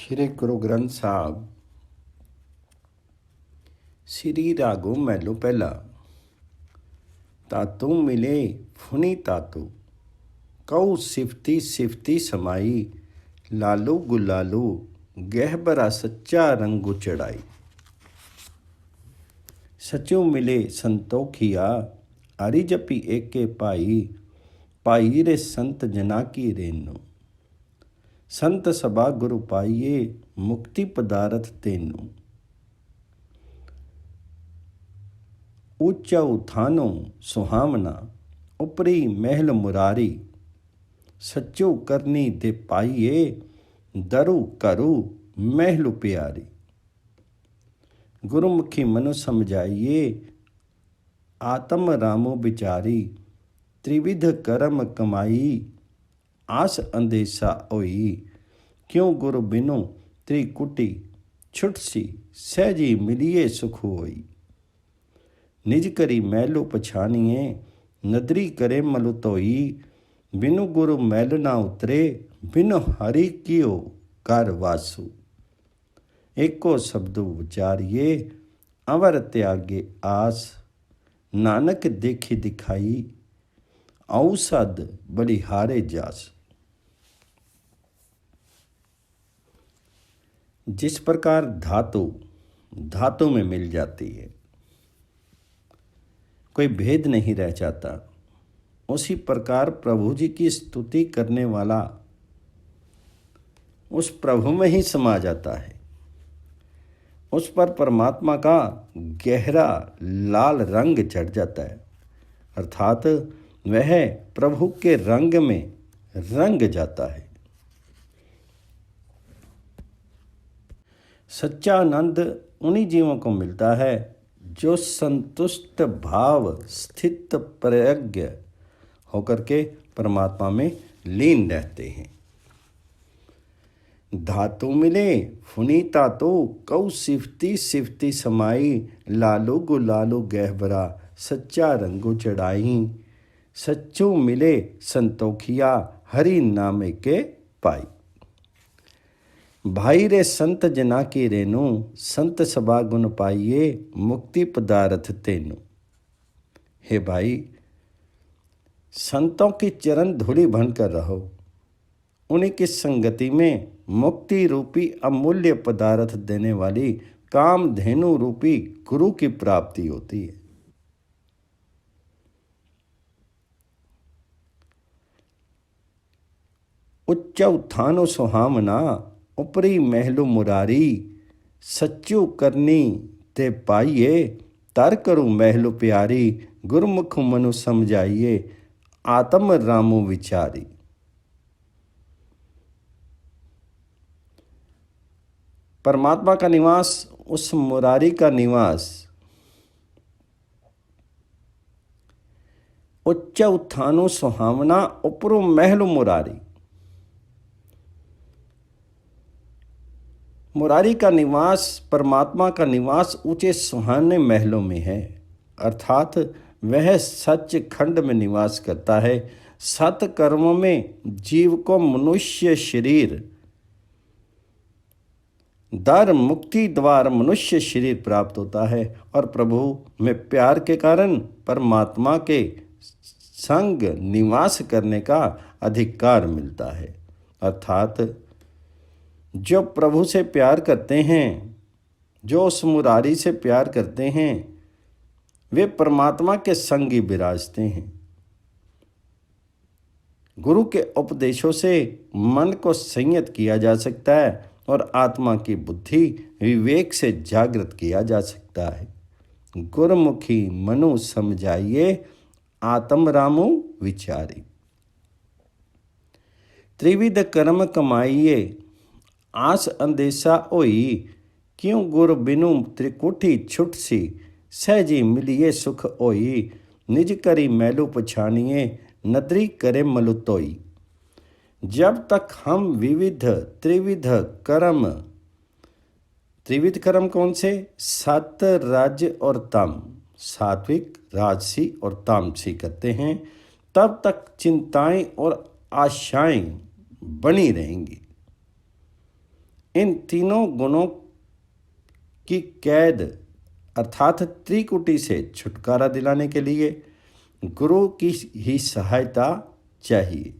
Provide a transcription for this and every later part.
श्री गुरु ग्रंथ ਸਾਹਿਬ ਸ੍ਰੀ ਰਾਗੋ ਮਹਿਲੋ ਪਹਿਲਾ। ਤਾਤੂ ਮਿਲੇ ਫੁਨੀ ਤਾਤੂ ਕਉ ਸਿਫਤੀ ਸਿਫਤੀ ਸਮਾਈ, ਲਾਲੂ ਗੁਲਾਲੂ ਗਹਿਬਰਾ ਸੱਚਾ ਰੰਗੂ ਚੜਾਈ। सचो मिले संतोखिया, हरि जपी एके भाई, भाई रे संत जना की रेनू। संत सभा गुरु पाइये, मुक्ति पदारथ तेनू। ऊंचा उठानो सुहावना, उपरी महल मुरारी, सचो करनी दे पाइये, दरु करु महलु प्यारी। गुरुमुखी मनु समझाइए, आत्म रामो बिचारी, त्रिविध कर्म कमाई, आस अंदेसा होई। क्यों गुरु बिनु त्रिकुटी छुटसी, सहजी मिलिए सुख होई। निज करी मैलो पछानिए, नदरी करे मलु तोई। बिनु गुरु मैल ना उतरे, बिनु हरि कियो कर वासु। एको शब्द उचारिए, अवर त्यागे आस, नानक देखी दिखाई, औसद बलिहारे जास। जिस प्रकार धातु धातु में मिल जाती है, कोई भेद नहीं रह जाता, उसी प्रकार प्रभु जी की स्तुति करने वाला उस प्रभु में ही समा जाता है। उस पर परमात्मा का गहरा लाल रंग चढ़ जाता है, अर्थात वह प्रभु के रंग में रंग जाता है। सच्चा आनंद उन्हीं जीवों को मिलता है जो संतुष्ट भाव स्थित प्रज्ञ होकर के परमात्मा में लीन रहते हैं। धातु मिले फुनीता तो कऊ सिफती सिफती समाई, लालू गुलालू गहबरा सच्चा रंगू चढ़ाई। सच्चू मिले संतोखिया, हरि नामे के पाई। भाई रे संत जना की रेनू, संत सभा गुण पाइये, मुक्ति पदारथ तेनू। हे भाई, संतों की चरण धूलि बनकर रहो, उन्हीं की संगति में मुक्ति रूपी अमूल्य पदार्थ देने वाली कामधेनु रूपी गुरु की प्राप्ति होती है। उच्च उत्थानो सुहावना, उपरी महलु मुरारी, सच्चू करनी ते पाइये, तर करूं महलु प्यारी। गुरुमुख मनु समझाइए, आत्म रामो विचारी। परमात्मा का निवास, उस मुरारी का निवास, उच्च उत्थानो सुहावना, उपरो महलु मुरारी। मुरारी का निवास, परमात्मा का निवास ऊंचे सुहाने महलों में है, अर्थात वह सच खंड में निवास करता है। सत कर्मों में जीव को मनुष्य शरीर, दर मुक्ति द्वार मनुष्य शरीर प्राप्त होता है और प्रभु में प्यार के कारण परमात्मा के संग निवास करने का अधिकार मिलता है। अर्थात जो प्रभु से प्यार करते हैं, जो उस मुरारी से प्यार करते हैं, वे परमात्मा के संग ही विराजते हैं। गुरु के उपदेशों से मन को संयत किया जा सकता है और आत्मा की बुद्धि विवेक से जागृत किया जा सकता है। गुरुमुखी मनु समझाइए, आत्म रामो विचारी। त्रिविध कर्म कमाइए, आस अंदेसा होई। क्यों गुरु बिनु त्रिकुटी छुटसी, सहजी मिलिए सुख होई। निज करी मैलू पछानिए, नदरी करे मलुतोई। जब तक हम त्रिविध कर्म कौन से? सत, रज और तम, सात्विक, राजसी और तामसी करते हैं, तब तक चिंताएं और आशाएं बनी रहेंगी। इन तीनों गुणों की कैद अर्थात त्रिकुटी से छुटकारा दिलाने के लिए गुरु की ही सहायता चाहिए।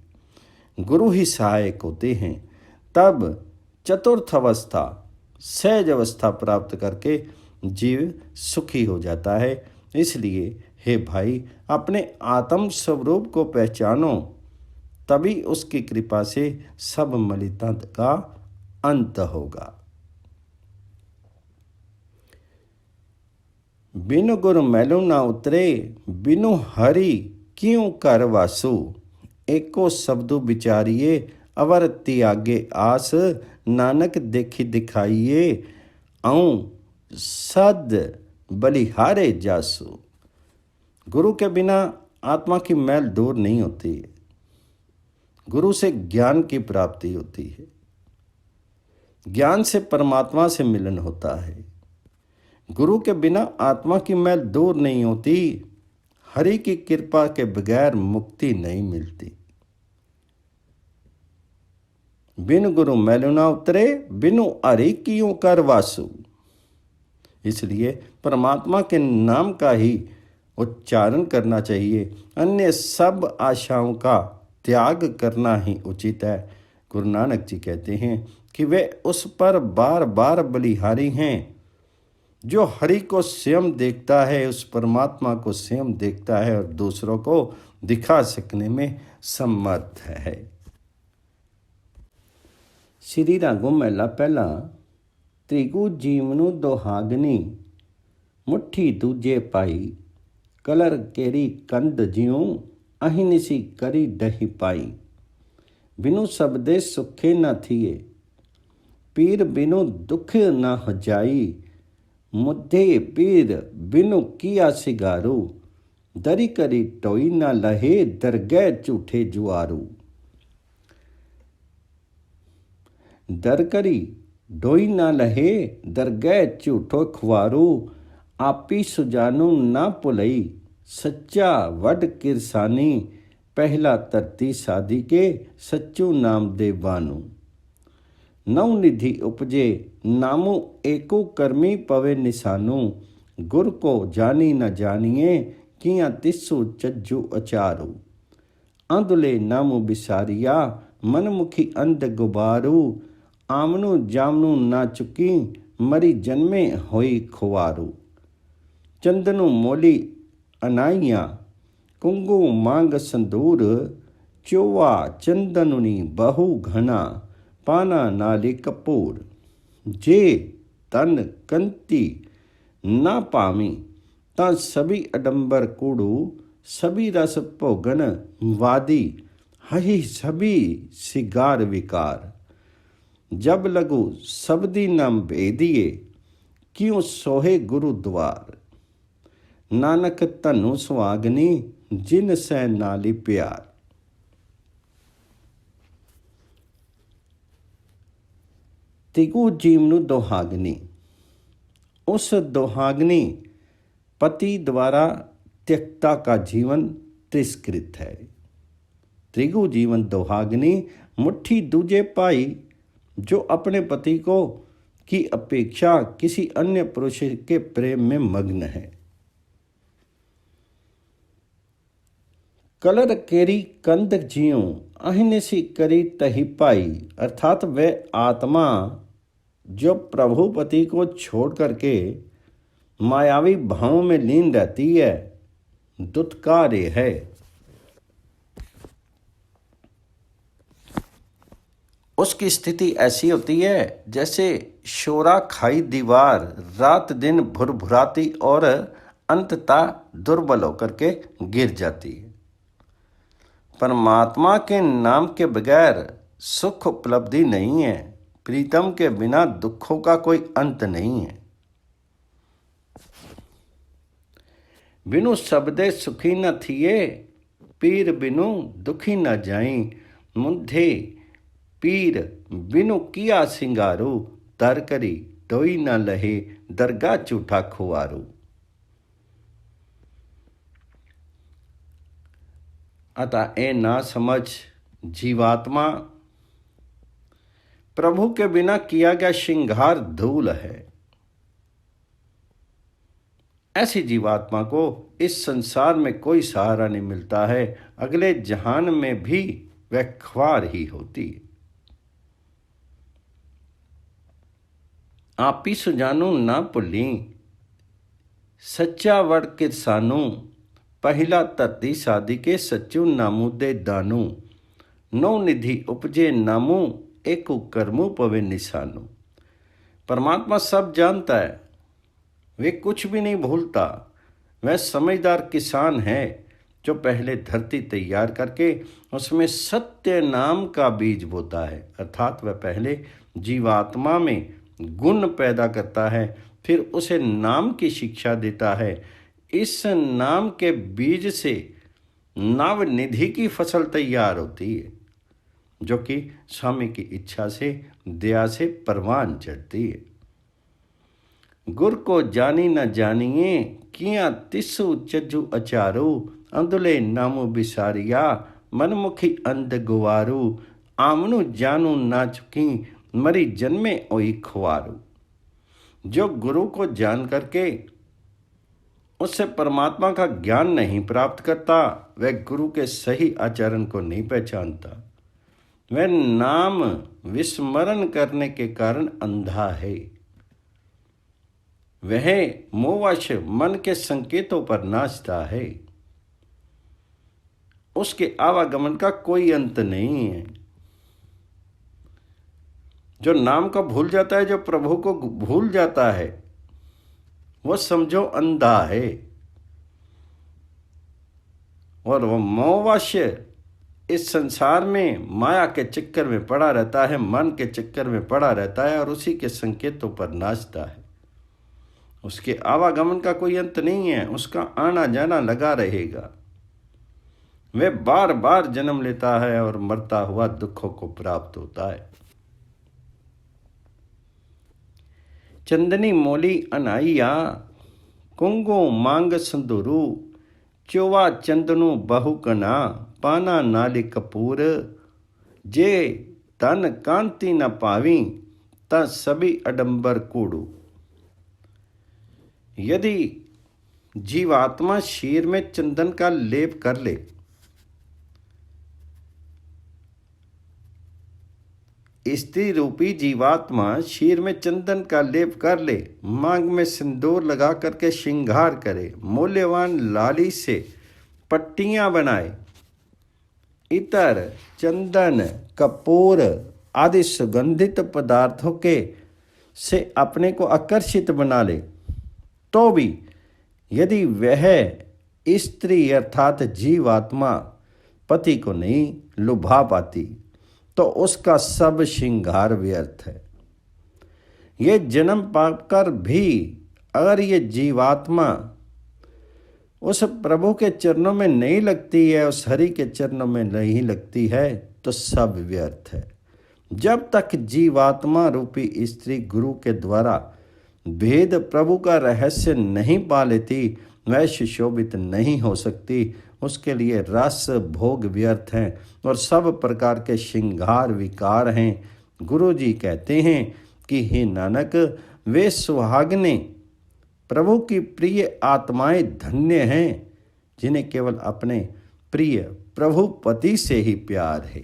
गुरु ही सहायक होते हैं। तब चतुर्थ अवस्था सहज अवस्था प्राप्त करके जीव सुखी हो जाता है। इसलिए हे भाई, अपने आत्म स्वरूप को पहचानो, तभी उसकी कृपा से सब मलिनता का अंत होगा। बिनु गुरु मैलू ना उतरे, बिनु हरि क्यों कर वासु। एको शब्दु विचारिए, अवर त्यागे आस। नानक देखी दिखाइए, आऊं सद बलिहारे जासु। गुरु के बिना आत्मा की मैल दूर नहीं होती है। गुरु से ज्ञान की प्राप्ति होती है। ज्ञान से परमात्मा से मिलन होता है। गुरु के बिना आत्मा की मैल दूर नहीं होती। हरि की कृपा के बगैर मुक्ति नहीं मिलती। बिनु गुरु मैलू ना उतरे, बिनु हरि क्यों कर वासु। इसलिए परमात्मा के नाम का ही उच्चारण करना चाहिए। अन्य सब आशाओं का त्याग करना ही उचित है। गुरु नानक जी कहते हैं कि वे उस पर बार बार बलिहारी हैं जो हरि को स्वयं देखता है, उस परमात्मा को स्वयं देखता है और दूसरों को दिखा सकने में समर्थ है। श्री रागों महला पहला। त्रिगु जीवनु दोहागनी, मुट्ठी दूजे पाई। कलर केरी कंद ज्यों, अहिनिसी करी डही पाई। बिनु सबदे सुखे न थिए, पीर बिनु दुख न जाई। मुद्धे पीर बिनु किया सिगारू, दरी करी टोई न लहे। दरगह झूठे जुआरू। दर करी डोई ना लहे, दरगह झूठो खुआरू। आपी सुजानू ना पुलई, सच्चा वड किरसानी। पहला तरती साधी के, सच्चू नाम दे बानू। नौ निधि उपजे, नामू एको करमी पवे निशानू। गुर को जानी न जानिए, किया तिस्सु चज्जू अचारू। आंदुले नामू बिसारिया, मनमुखी अंध गुबारू। आमनू जामनू ना चुकी, मरी जन्मे होई खुआरू। चंदनु मोली अनाइया, कुंगू मांग संदूर। चोवा चंदनुनी बहु घना, पाना नाली कपूर। जे तन कंती ना पामी, ता सभी अडंबर कूड़ू। सभी रस भोगन वादी, हही सभी सिगार विकार। जब लगू सबदी नाम भेदिए, क्यों सोहे गुरु द्वार। नानक धनु सुहागनी, जिन सै नाली प्यार। तिगु जीवनु दोहागनी, उस दोहागनी पति द्वारा त्यक्ता का जीवन तिरस्कृत है। त्रिगु जीवन दोहागनी, मुट्ठी दूजे पाई। जो अपने पति को की अपेक्षा किसी अन्य पुरुष के प्रेम में मग्न है। कलर केरी कंद जियों, अहिनिसी करी तही पाई। अर्थात वह आत्मा जो प्रभुपति को छोड़ करके मायावी भावों में लीन रहती है, दुत्कार्य है। उसकी स्थिति ऐसी होती है जैसे शोरा खाई दीवार रात दिन भुरभुराती और अंततः दुर्बल होकर के गिर जाती है। परमात्मा के नाम के बगैर सुख उपलब्धि नहीं है। प्रीतम के बिना दुखों का कोई अंत नहीं है। बिनु सबदे सुखी न थिए, पीर बिनु दुखी न जाई। मुद्धे पीर बिनु किया सिंगारू। तर करी टोई न लहे, दरगाह झूठा खुआरू। अतः ए ना समझ जीवात्मा प्रभु के बिना किया गया श्रृंगार धूल है। ऐसी जीवात्मा को इस संसार में कोई सहारा नहीं मिलता है, अगले जहान में भी वह ख्वार ही होती है। आपी सुजानू ना भुली सच्चा वड़ किरसानू, पहिला धरती साधी के सच्चू नामू दे दानू, नौ निधि उपजे नामू एकु कर्मू पवे निशानू। परमात्मा सब जानता है, वे कुछ भी नहीं भूलता। वह समझदार किसान है जो पहले धरती तैयार करके उसमें सत्य नाम का बीज बोता है, अर्थात वह पहले जीवात्मा में गुण पैदा करता है, फिर उसे नाम की शिक्षा देता है। इस नाम के बीज से नवनिधि की फसल तैयार होती है, जो कि स्वामी की इच्छा से दया से परवान चढ़ती है। गुर को जानी न जानिए किया तिसु चज्जू अचारू, अंधुले नामू बिसारिया मनमुखी अंध गुवारू, आमनु जानू ना चुकी मरी जन्मे ओई खुआरू। जो गुरु को जान करके उससे परमात्मा का ज्ञान नहीं प्राप्त करता, वह गुरु के सही आचरण को नहीं पहचानता। वह नाम विस्मरण करने के कारण अंधा है। वह मोहवश मन के संकेतों पर नाचता है। उसके आवागमन का कोई अंत नहीं है। जो नाम को भूल जाता है, जो प्रभु को भूल जाता है, वो समझो अंधा है। और वो मोहवश इस संसार में माया के चक्कर में पड़ा रहता है, मन के चक्कर में पड़ा रहता है और उसी के संकेतों पर नाचता है। उसके आवागमन का कोई अंत नहीं है, उसका आना जाना लगा रहेगा। वह बार बार जन्म लेता है और मरता हुआ दुखों को प्राप्त होता है। चंदनी मोली अनाइया कुंगो मांग संदूरू, चोवा चंदनु बहु कना पाना नाली कपूर, जे तन कांति न पावी ता सभी अडंबर कूड़ू। यदि जीवात्मा शीर में चंदन का लेप कर ले, स्त्री रूपी जीवात्मा शीर में चंदन का लेप कर ले, मांग में सिंदूर लगा करके श्रृंगार करे, मूल्यवान लाली से पट्टियां बनाए, इतर चंदन कपूर आदि सुगंधित पदार्थों के से अपने को आकर्षित बना ले, तो भी यदि वह स्त्री अर्थात जीवात्मा पति को नहीं लुभा पाती, तो उसका सब श्रृंगार व्यर्थ है। ये जन्म पाकर भी अगर ये जीवात्मा उस प्रभु के चरणों में नहीं लगती है, उस हरि के चरणों में नहीं लगती है, तो सब व्यर्थ है। जब तक जीवात्मा रूपी स्त्री गुरु के द्वारा भेद प्रभु का रहस्य नहीं पा लेती, वह सुशोभित नहीं हो सकती। उसके लिए रस भोग व्यर्थ हैं और सब प्रकार के श्रृंगार विकार हैं। गुरु जी कहते हैं कि हे नानक, वे सुहागने प्रभु की प्रिय आत्माएं धन्य हैं, जिन्हें केवल अपने प्रिय प्रभु पति से ही प्यार है।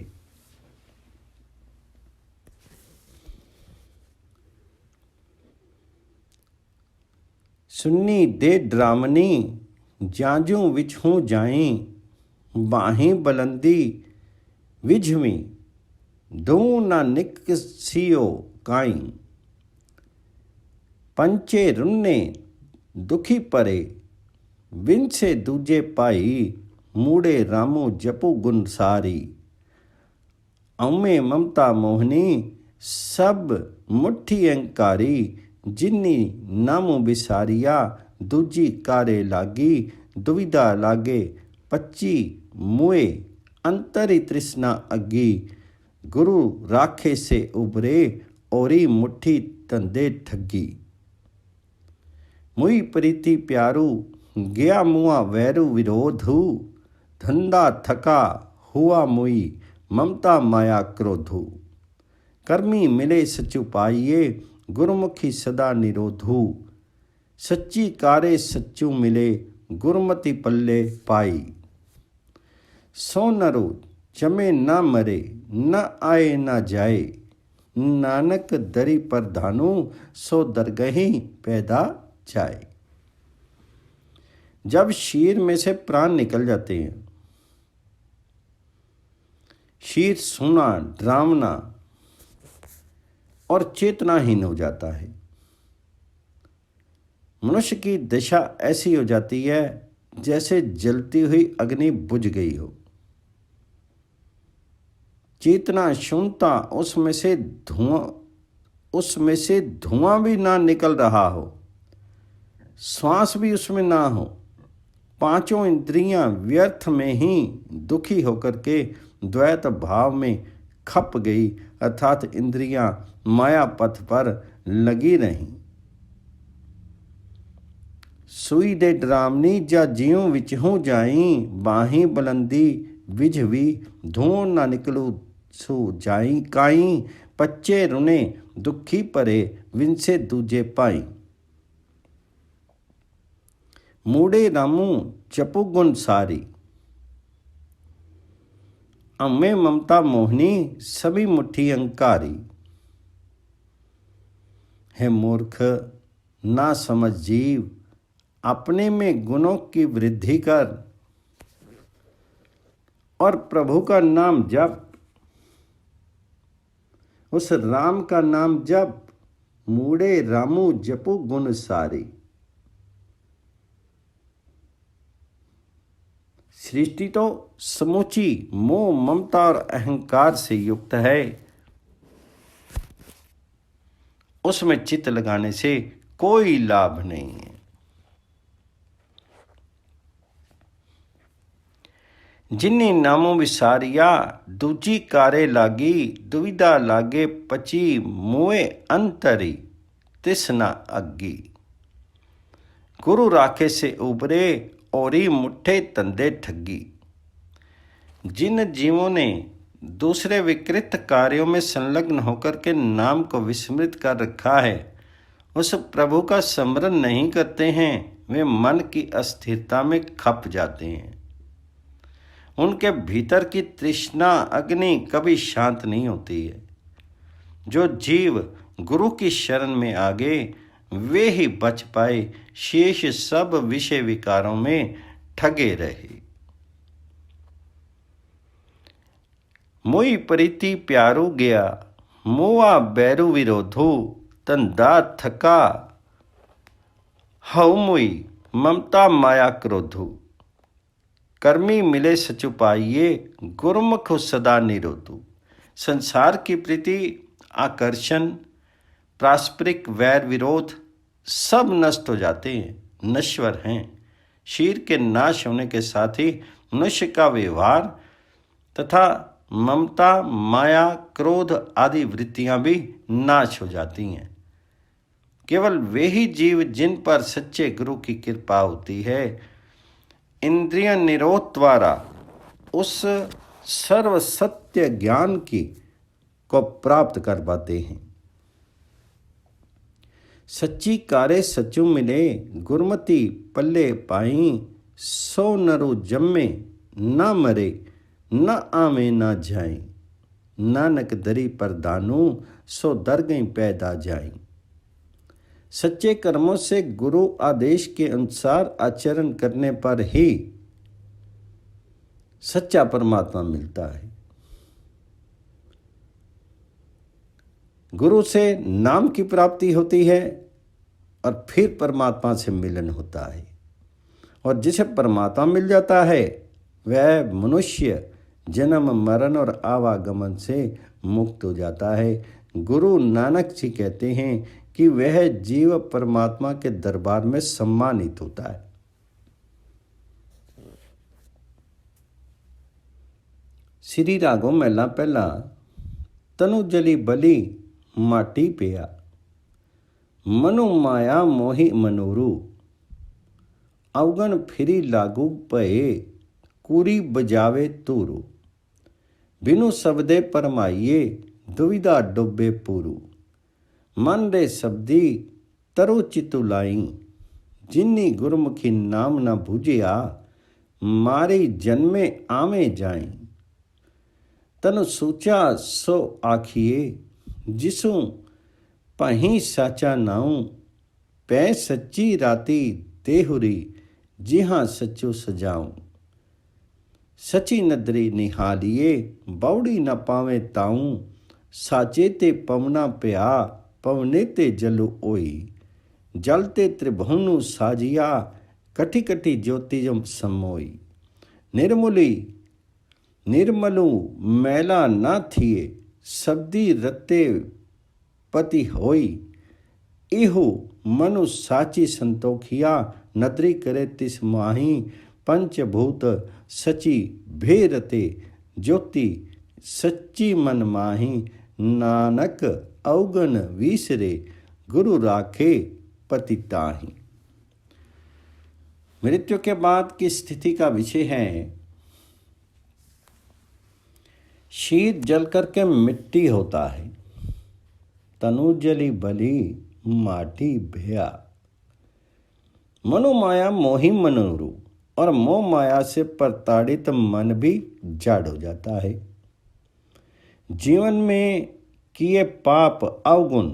सुन्नी दे ड्रामनी जाजू विछू जाई, बाहीं बुलंदी विझमी दू ना निकसियो काई, पंचे रुन्ने दुखी परे बिन से दूजे पाई, मूड़े रामू जपू गुण सारी, अमे ममता मोहनी सब मुट्ठी अंकारी, जिन्नी नामू बिसारिया दूजी कारे लागी, दुविधा लागे पच्ची मुए अंतरी तृष्णा अग्गी, गुरु राखे से उबरे औरी मुट्ठी तंदे ठगी, मुई प्रीति प्यारू गया मुआ वैरू विरोधू, धंधा थका हुआ मुई ममता माया क्रोधू, कर्मी मिले सचु पाइये, गुरमुखी सदा निरोधू। सच्ची कारे सच्चू मिले, गुरमति पल्ले पाई। सो नरो जमे न मरे, न आए न जाए। नानक दरी पर धानु, सो दरगही पैदा जाए। जब शरीर में से प्राण निकल जाते हैं, शरीर सूना, डरावना और चेतनाहीन हो जाता है। मनुष्य की दशा ऐसी हो जाती है जैसे जलती हुई अग्नि बुझ गई हो। चेतना, शून्यता, उसमें से धुआं भी ना निकल रहा हो, श्वास भी उसमें ना हो। पांचों इंद्रियां व्यर्थ में ही दुखी होकर के द्वैत भाव में खप गई, अर्थात इंद्रियां माया पथ पर लगी रहीं। सुई दे डरावनी जा जियों विच हो जाई, बाही बुलंदी विझवी धुओं ना निकलू सो जाई। काई पच्चे रुने दुखी परे, विनसे दूजे पाई। मूड़े रामू जपु गुण सारी, अम्मे ममता मोहनी सभी मुट्ठी अंकारी। है मूर्ख ना समझ जीव, अपने में गुणों की वृद्धि कर और प्रभु का नाम जप। उस राम का नाम जप। मूड़े रामू जपु गुण सारी। सृष्टि तो समूची मोह, ममता और अहंकार से युक्त है। उसमें चित्त लगाने से कोई लाभ नहीं है। जिन्नी नामों विसारिया, दूजी कारे लागी। दुविधा लागे पची, मुए अंतरी तिसना अग्गी। गुरु राखे से उबरे, औरी मुठ्ठे तंदे ठगी। जिन जीवों ने दूसरे विकृत कार्यों में संलग्न होकर के नाम को विस्मृत कर रखा है, उस प्रभु का स्मरण नहीं करते हैं, वे मन की अस्थिरता में खप जाते हैं। उनके भीतर की तृष्णा अग्नि कभी शांत नहीं होती है। जो जीव गुरु की शरण में आ गए, वे ही बच पाए, शेष सब विषय विकारों में ठगे रहे। मोई प्रीति प्यारू गया, मोआ बैरू विरोधू। तंदा थका हऊ मोई, ममता माया क्रोधू। कर्मी मिले सचु पाइये, गुरमुख सदा निरोधू। संसार की प्रीति, आकर्षण, पारस्परिक वैर विरोध सब नष्ट हो जाते हैं, नश्वर हैं। शरीर के नाश होने के साथ ही मनुष्य का व्यवहार तथा ममता, माया, क्रोध आदि वृत्तियां भी नाश हो जाती हैं। केवल वे ही जीव जिन पर सच्चे गुरु की कृपा होती है, इंद्रिय निरोध द्वारा उस सर्व सत्य ज्ञान को प्राप्त कर पाते हैं। सच्ची कारे सचु मिले, गुरमति पल्ले पाई। सो नरु जम्मे न मरे, न आवे न जाए। नानक दरी पर दानू, सो दरगई पैदा जाए। सच्चे कर्मों से गुरु आदेश के अनुसार आचरण करने पर ही सच्चा परमात्मा मिलता है। गुरु से नाम की प्राप्ति होती है और फिर परमात्मा से मिलन होता है। और जिसे परमात्मा मिल जाता है, वह मनुष्य जन्म मरण और आवागमन से मुक्त हो जाता है। गुरु नानक जी कहते हैं कि वह जीव परमात्मा के दरबार में सम्मानित होता है। श्री रागों महला पहला। तनु जली बली माटी पिया, मनु माया मोहि मनोरू। अवगण फिरी लागू पए, कूरी बजावे तूरू। बिनु सबदे परमाइये, दुविधा डुबे पूरू। मन रे शब्दी तरु चितु लाई, जिन्नी गुरमुखी नाम न बूझिया, मारी जन्मे आवे जाई। तनु सूचा सो आखिए, जिसु पही साचा नाऊ, पै सच्ची राती देहुरी, जिहाँ सचो सजाऊं। सची नदरी निहालिए, बौड़ी न पावे ताऊं, साचे ते पवना प्या, पवने ते जलु ओई। जलते त्रिभुवनु साजिया, कठी कठी ज्योतिजम समोई। निर्मलु मैला न थिए, शब्दी रते पति होई। इहु मनु साची संतोखिया, नदरी करे तिस माही। पंचभूत सची भेरते, ज्योति सच्ची मन माही। नानक अवगन विसरे, गुरु राखे पति ताही। मृत्यु के बाद की स्थिति का विषय है, शीत जल करके मिट्टी होता है, तनु जली बली माटी भया। मनोमाया मोहि मनोरू, और मोह माया से प्रताड़ित मन भी जाड़ हो जाता है। जीवन में किए पाप अवगुण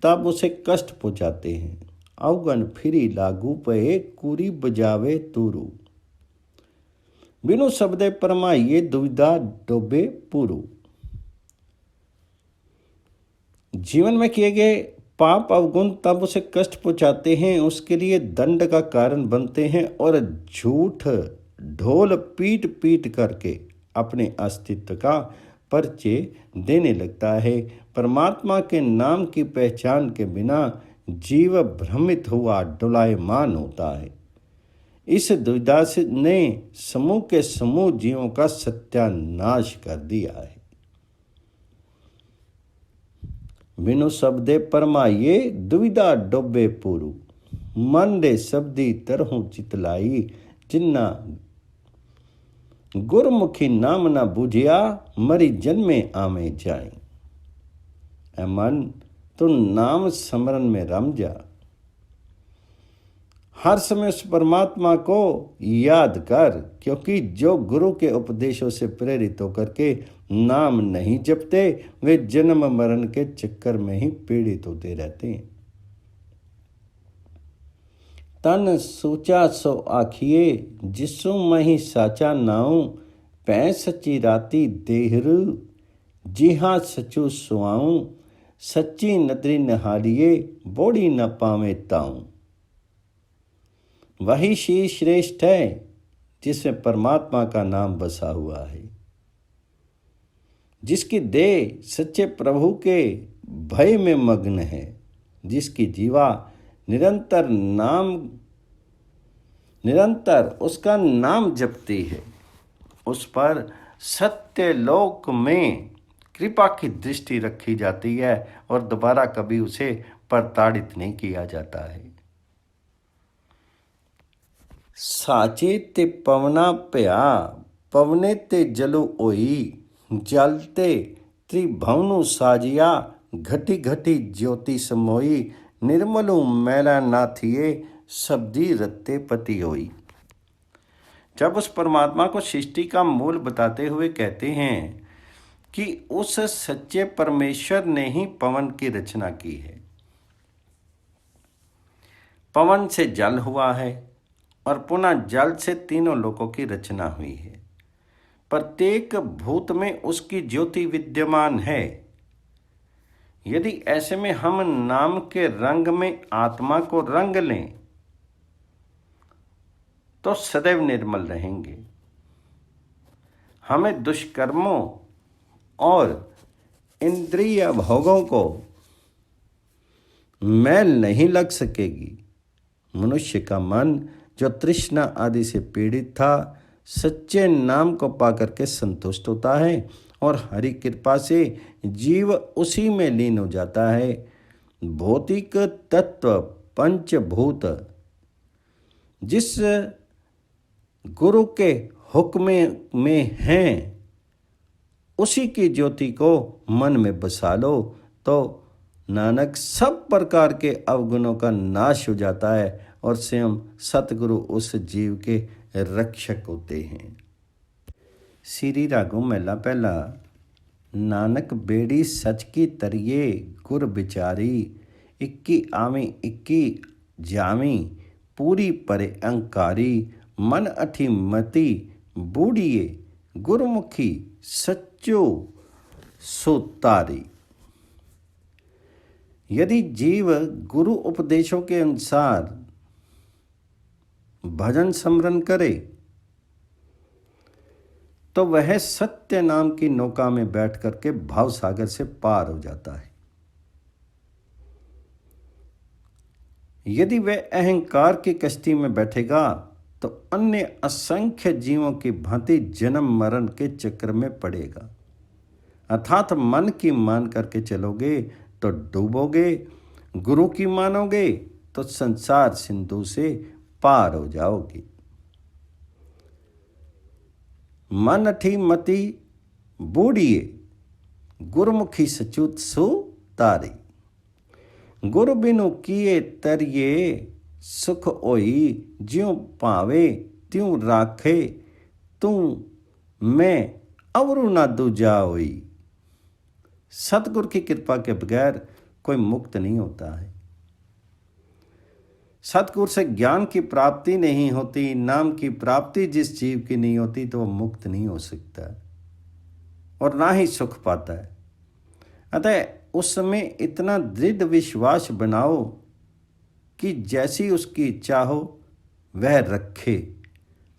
तब उसे कष्ट पहुंचाते हैं। अवगुण फिरी लागू पे, कुरी बजावे तुरु। बिनु शब्दे परमाइये, दुविधा डोबे पुरु। जीवन में किए गए पाप अवगुण तब उसे कष्ट पहुंचाते हैं, उसके लिए दंड का कारण बनते हैं और झूठ ढोल पीट पीट करके अपने अस्तित्व का परिचय देने लगता है। परमात्मा के नाम की पहचान के बिना जीव भ्रमित हुआ डोलायमान होता है। इस दुविधा ने समूह के समूह जीवों का सत्यानाश कर दिया है। बिनु शब्दे परमाइये, दुविधा डोबे पूरू। मन रे शब्दी तरहु चितलाई, जिन्ना गुरमुखी नाम न बूझिया, मरी जन्मे आमे जाए। ऐ मन, तू नाम स्मरण में रम जा। हर समय उस परमात्मा को याद कर, क्योंकि जो गुरु के उपदेशों से प्रेरित होकर के नाम नहीं जपते, वे जन्म मरण के चक्कर में ही पीड़ित होते रहते हैं। तन सूचा सो आखिए, जिसु मही साचा नाऊ, पै सच्ची राती देहरू, जिहाँ सचू सुआऊं। सच्ची नदरी नहालिए, बोड़ी न पावे ताऊं। वही शीश श्रेष्ठ है जिसमें परमात्मा का नाम बसा हुआ है, जिसकी देह सच्चे प्रभु के भय में मग्न है, जिसकी जीवा निरंतर उसका नाम जपती है। उस पर सत्य लोक में कृपा की दृष्टि रखी जाती है और दोबारा कभी उसे प्रताड़ित नहीं किया जाता है। साचे ते पवना प्या, पवने ते जलु ओई। जलते त्रिभुवनु साजिया, घटी घटी ज्योति समोई। निर्मलु मैला ना थिए, शब्दी रत्ते पति होई। जब उस परमात्मा को सृष्टि का मूल बताते हुए कहते हैं कि उस सच्चे परमेश्वर ने ही पवन की रचना की है। पवन से जल हुआ है और पुनः जल से तीनों लोकों की रचना हुई है। प्रत्येक भूत में उसकी ज्योति विद्यमान है। यदि ऐसे में हम नाम के रंग में आत्मा को रंग लें तो सदैव निर्मल रहेंगे। हमें दुष्कर्मों और इंद्रिय भोगों को मैल नहीं लग सकेगी। मनुष्य का मन जो तृष्णा आदि से पीड़ित था, सच्चे नाम को पाकर के संतुष्ट होता है और हरि कृपा से जीव उसी में लीन हो जाता है। भौतिक तत्व पंचभूत जिस गुरु के हुक्म में हैं, उसी की ज्योति को मन में बसा लो तो नानक सब प्रकार के अवगुणों का नाश हो जाता है और स्वयं सतगुरु उस जीव के रक्षक होते हैं। श्री रागों महला पहला। नानक बेड़ी सच की तरिए गुर बिचारी, इक्की आवी इक्की जामी, पूरी परे अंकारी, मन अठी मति बूढ़िए, गुरमुखी सच्चो सोतारी। यदि जीव गुरु उपदेशों के अनुसार भजन स्मरण करे तो वह सत्य नाम की नौका में बैठ करके भाव सागर से पार हो जाता है। यदि वह अहंकार की कश्ती में बैठेगा तो अन्य असंख्य जीवों की भांति जन्म मरण के चक्र में पड़ेगा। अर्थात मन की मान करके चलोगे तो डूबोगे, गुरु की मानोगे तो संसार सिंधु से पार हो जाओगे। मन अठी मति बूढ़िए, गुरमुखी सचूत सो तारी। गुरु बिनु किए तरिए सुख होई, ज्यों पावे त्यों राखे, तू मैं अवरु ना दूजा होई। सतगुरु की कृपा के बगैर कोई मुक्त नहीं होता है। सतगुरु से ज्ञान की प्राप्ति नहीं होती, नाम की प्राप्ति जिस जीव की नहीं होती तो वह मुक्त नहीं हो सकता और ना ही सुख पाता है। अतः उस समय इतना दृढ़ विश्वास बनाओ कि जैसी उसकी इच्छा हो वह रखे।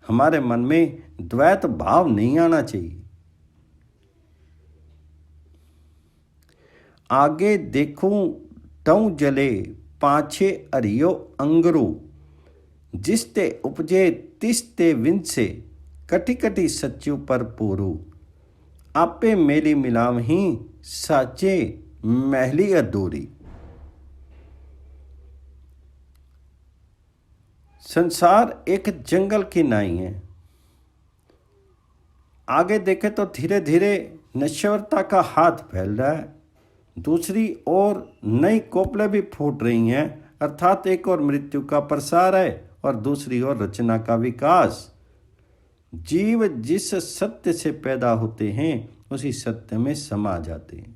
हमारे मन में द्वैत भाव नहीं आना चाहिए। आगे देखूं तऊ जले, पाछे अरियो अंगरू, जिसते उपजे तिसते विंसे, कटी कटी सच्चू पर पूरू। आपे मेली मिलाम ही साचे महली अधूरी। संसार एक जंगल की नाई है। आगे देखे तो धीरे धीरे नश्वरता का हाथ फैल रहा है, दूसरी ओर नई कोपले भी फूट रही हैं, अर्थात एक और मृत्यु का प्रसार है और दूसरी ओर रचना का विकास। जीव जिस सत्य से पैदा होते हैं उसी सत्य में समा जाते हैं।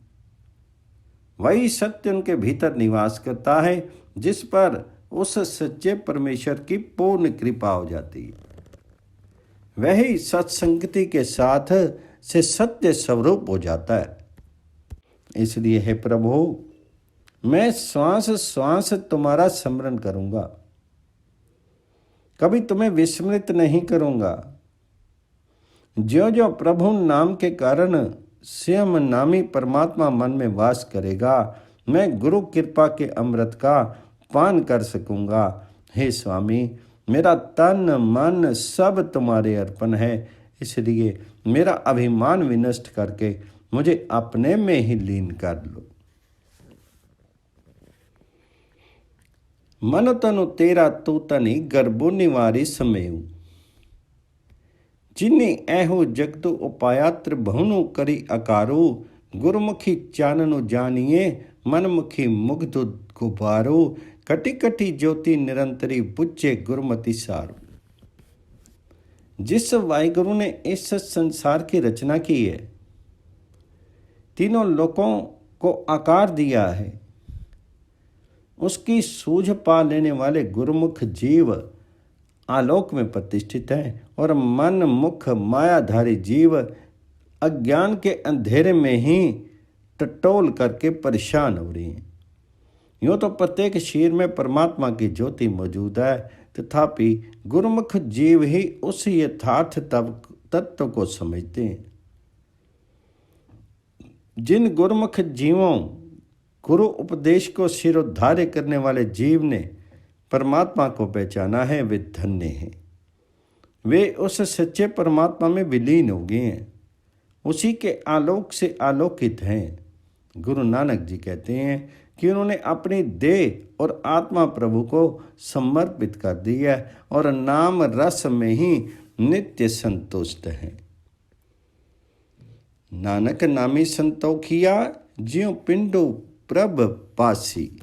वही सत्य उनके भीतर निवास करता है जिस पर उस सच्चे परमेश्वर की पूर्ण कृपा हो जाती है। वही सत्संगति के साथ से सत्य स्वरूप हो जाता है। इसलिए हे प्रभु, मैं श्वास श्वास तुम्हारा स्मरण करूंगा, कभी तुम्हें विस्मृत नहीं करूंगा। ज्यों ज्यों प्रभु नाम के कारण स्वयं नामी परमात्मा मन में वास करेगा, मैं गुरु कृपा के अमृत का पान कर सकूंगा। हे स्वामी, मेरा तन मन सब तुम्हारे अर्पण है, इसलिए मेरा अभिमान विनष्ट करके मुझे अपने में ही लीन कर लो। मन तनु तेरा तू तनि गर्भो निवारी समेऊ, जिन्नी ऐहो जगतु उपाया त्रिभुवनु करी अकारो। गुरमुखी चाननु जानिए मनमुखी मुग्ध गुबारो, कटी कटी ज्योति निरंतरी बुझे गुरमति सारो। जिस वाहिगुरु ने इस संसार की रचना की है, तीनों लोकों को आकार दिया है, उसकी सूझ पा लेने वाले गुरुमुख जीव आलोक में प्रतिष्ठित हैं और मन मुख मायाधारी जीव अज्ञान के अंधेरे में ही टटोल करके परेशान हो रही हैं। यूँ तो प्रत्येक शरीर में परमात्मा की ज्योति मौजूद है, तथापि गुरुमुख जीव ही उस यथार्थ तत्व को समझते हैं। जिन गुरुमुख जीवों गुरु उपदेश को शिरोधार्य करने वाले जीव ने परमात्मा को पहचाना है, वे धन्य हैं। वे उस सच्चे परमात्मा में विलीन हो गए हैं, उसी के आलोक से आलोकित हैं। गुरु नानक जी कहते हैं कि उन्होंने अपनी देह और आत्मा प्रभु को समर्पित कर दी है और नाम रस में ही नित्य संतुष्ट हैं। नानक नामी संतोखिया, ज्यों पिंडो प्रभ पासी।